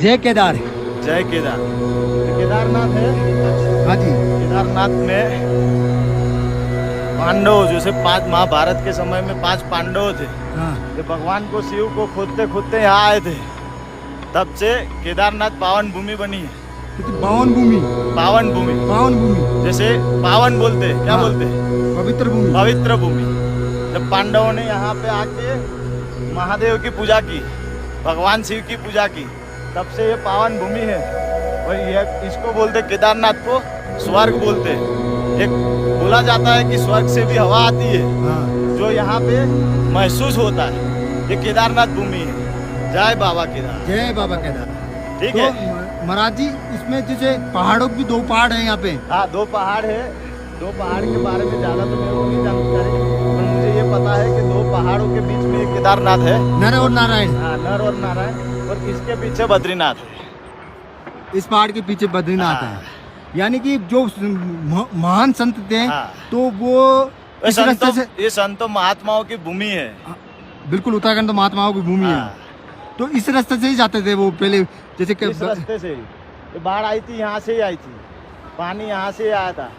जय केदार। जय केदार। केदारनाथ है। हाँ जी। केदारनाथ में पांडव, जैसे 5 महाभारत के समय में 5 पांडव थे, हाँ। ये भगवान को शिव को खोदते खोदते यहाँ आए थे, तब से केदारनाथ पावन भूमि बनी है। पावन भूमि। पावन भूमि। पावन भूमि जैसे पावन बोलते हैं, क्या हाँ। बोलते हैं? पवित्र भूमि। पवित्र भूमि। जब पांडवों ने यहाँ पे आके महादेव की पूजा की, भगवान शिव की पूजा की, तब से ये पावन भूमि है। और ये इसको बोलते, केदारनाथ को स्वर्ग बोलते हैं। एक बोला जाता है कि स्वर्ग से भी हवा आती है, हाँ। जो यहाँ पे महसूस होता है। ये केदारनाथ भूमि है। जय बाबा केदार। जय बाबा केदार। ठीक तो है। महाराज जी, इसमें जैसे पहाड़ों की 2 पहाड़ हैं यहाँ पे। हाँ, 2 पहाड़ है। 2 पहाड़ के बारे में ज्यादा तो मेरे को नहीं जानकारी, पर मुझे ये पता है कि 2 पहाड़ों के बीच में एक केदारनाथ है। नर और नारायण। हाँ, नर और नारायण। और इसके पीछे बद्रीनाथ है। इस पहाड़ के पीछे बद्रीनाथ हाँ। है। यानी कि जो महान संत थे, हाँ। तो वो इस रास्ते से, ये संतों महात्माओं की भूमि है। बिल्कुल उत्तराखंड तो महात्माओं की भूमि है। हाँ। तो इस रास्ते से ही जाते थे वो पहले, जैसे इस रास्ते से ही ये बाढ़ आई थी, यहाँ से ही आई थी। पानी यहाँ से आया था।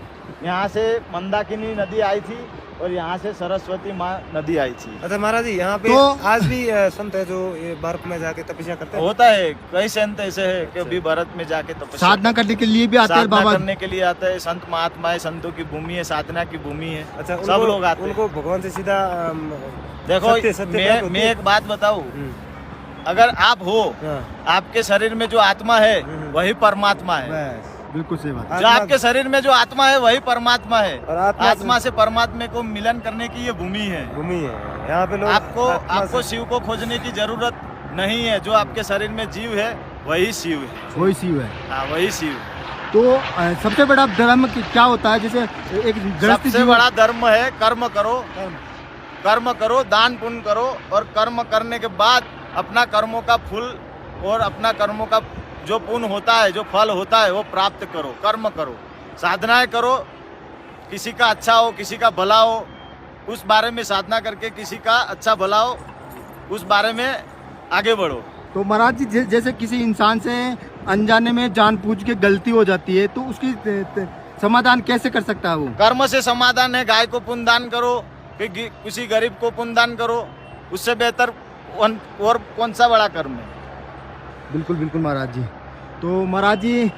यहाँ से मंदाकिनी नदी आई थी और यहाँ से सरस्वती माँ नदी आई थी। अच्छा महाराज जी, यहाँ पे तो आज भी संत है जो ये बर्फ में जाके तपस्या करते हैं। होता है, कई संत ऐसे है कि अभी भारत में जाके तपस्या साधना करने के लिए भी आते हैं साधना बाबा। करने के लिए आता है। संत महात्मा है, संतों की भूमि है, साधना की भूमि है। अच्छा, सब लोग आते हैं। उनको भगवान से सीधा देखो, सत्य प्राप्त होती मैं है। एक बात बताऊं, अगर आप हो, हाँ। आपके शरीर में जो आत्मा है वही परमात्मा है। बस। बिल्कुल सही बात। जो आपके शरीर में जो आत्मा है वही परमात्मा है। और आत्मा से परमात्मा को मिलन करने की ये भूमि है। भूमि है यहाँ पे लोग। आपको शिव को खोजने की जरूरत नहीं है। जो आपके शरीर में जीव है वही शिव है। वही शिव है। हाँ, वही शिव है। तो सबसे बड़ा धर्म क्या होता है? जैसे एक गृहस्थी सबसे जीवन- बड़ा धर्म है कर्म करो। कर्म करो, दान पुण्य करो, और कर्म करने के बाद अपना कर्मों का फल और अपना कर्मों का जो पुण्य होता है, जो फल होता है, वो प्राप्त करो। कर्म करो, साधनाएं करो, किसी का अच्छा हो, किसी का भला हो, उस बारे में साधना करके किसी का अच्छा भला हो, उस बारे में आगे बढ़ो। तो महाराज जी, जैसे किसी इंसान से अनजाने में जानबूझ के गलती हो जाती है, तो उसकी समाधान कैसे कर सकता है वो? कर्म से समाधान है। गाय को पुण्य दान करो, किसी गरीब को पुण्य दान करो, उससे बेहतर और कौन सा बड़ा कर्म है? बिल्कुल बिल्कुल महाराज जी। तो महाराज जी,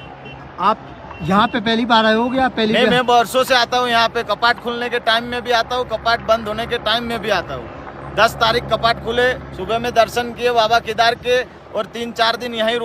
आप यहाँ पे पहली बार आए हो गया? पहली नहीं, बार? मैं वर्षों से आता हूँ यहाँ पे। कपाट खुलने के टाइम में भी आता हूँ, कपाट बंद होने के टाइम में भी आता हूँ। 10 तारीख कपाट खुले, सुबह में दर्शन किए बाबा केदार के, और 3-4 दिन यहीं